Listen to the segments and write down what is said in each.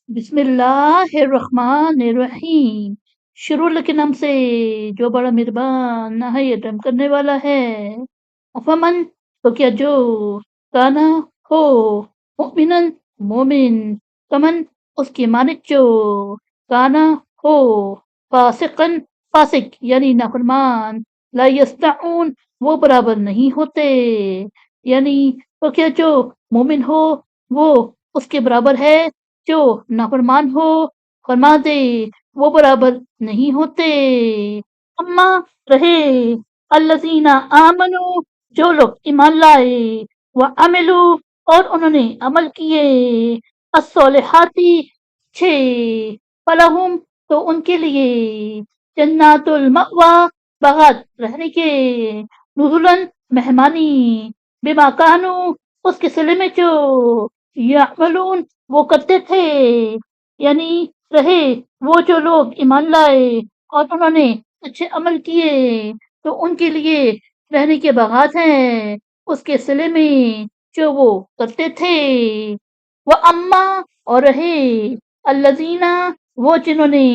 بسم اللہ الرحمن الرحیم۔ شروع اللہ کے نام سے جو بڑا مہربان نہایت رحم کرنے والا ہے۔ افمن تو کیا جو کانا ہو مؤمنن مومن کمن اس کی مانت جو کانا ہو فاسقن فاسق یعنی نافرمان لا یستعون وہ برابر نہیں ہوتے، یعنی تو کیا جو مومن ہو وہ اس کے برابر ہے جو نافرمان ہو، فرما دے وہ برابر نہیں ہوتے۔ اما رہے الذین آمنو جو لوگ ایمان لائے، وعملو اور انہوں نے عمل کیے، الصالحاتی اچھے، فلہم تو ان کے لیے جنات المأوا باغات رہنے کے، نزلاً مہمانی، بما کانو اس کے صلے میں جو یعملون وہ کرتے تھے، یعنی رہے وہ جو لوگ ایمان لائے اور انہوں نے اچھے عمل کیے تو ان کے لیے رہنے کے باغات ہیں اس کے صلے میں جو وہ کرتے تھے۔ وہ اما اور رہے الذین وہ جنہوں نے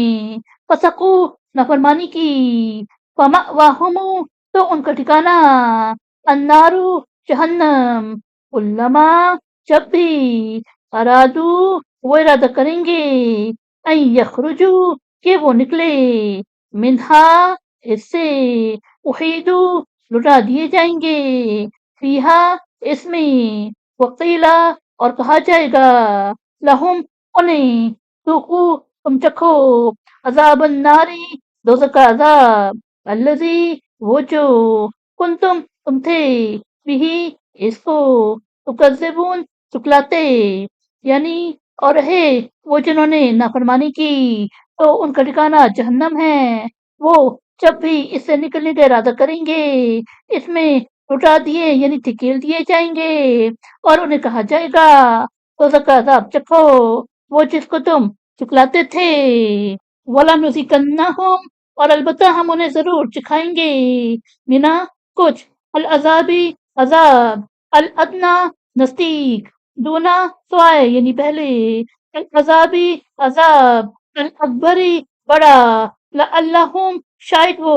فسقو نافرمانی کی، فمأواہم تو ان کا ٹھکانہ النار جہنم، کلما جب بھی ارادو وہ ارادہ کریں گے ان یخرجو کہ وہ نکلے منہا اس سے احیدو لٹا دیے جائیں گے فیہا اس میں، وقیلا اور کہا جائے گا لہم انہیں ذوقو تم چکھو عذاب الناری دوزخ کا عذاب، الذی وہ جو کنتم تم تھے بھی اس کو تکذبون چکلاتے، یعنی اور رہے وہ جنہوں نے نافرمانی کی تو ان کا ٹھکانہ جہنم ہے، وہ جب بھی اس سے نکلنے کا ارادہ کریں گے اس میں لٹا دیے یعنی دھکیل دیے جائیں گے اور انہیں کہا جائے گا دوزخ کا عذاب چکھو وہ جس کو تم چکلاتے تھے، وَلَنُذِيقَنَّهُمْ اور البتہ ہم انہیں ضرور چکھائیں گے منا کچھ العذابی عذاب الادنا نزدیک، دونا سوائے یعنی پہلے، العذابی عذاب الاکبری بڑا، لعلہم شاید وہ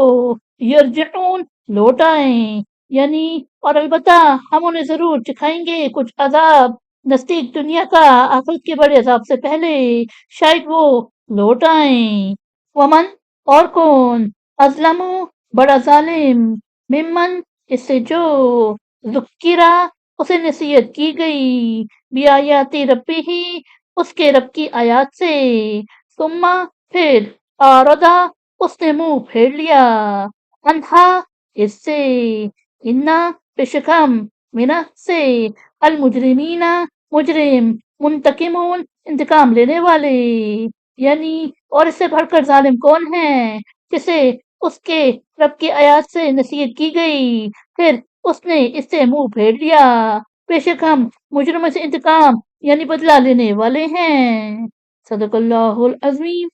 یرجعون لوٹ آئیں، یعنی اور البتہ ہم انہیں ضرور چکھائیں گے کچھ عذاب نزدیک دنیا کا آخرت کے بڑے عذاب سے پہلے شاید وہ لوٹ آئیں۔ ومن اور کون ازلم بڑا ظالم ممن اس سے جو ذکرہ اسے نصیحت کی گئی بیایاتی ربی ہی اس کے رب کی آیات سے، ثم پھر آردا اس نے منہ پھیر لیا انہا اس سے، انا بے شک ہم منا سے المجرمین مجرم منتقمون انتقام لینے والے، یعنی اور اس سے بڑھ کر ظالم کون ہے جسے اس کے رب کی آیات سے نصیحت کی گئی پھر اس نے اس سے منہ پھیر لیا، بے شک ہم مجرموں سے انتقام یعنی بدلہ لینے والے ہیں۔ صدق اللہ العظیم۔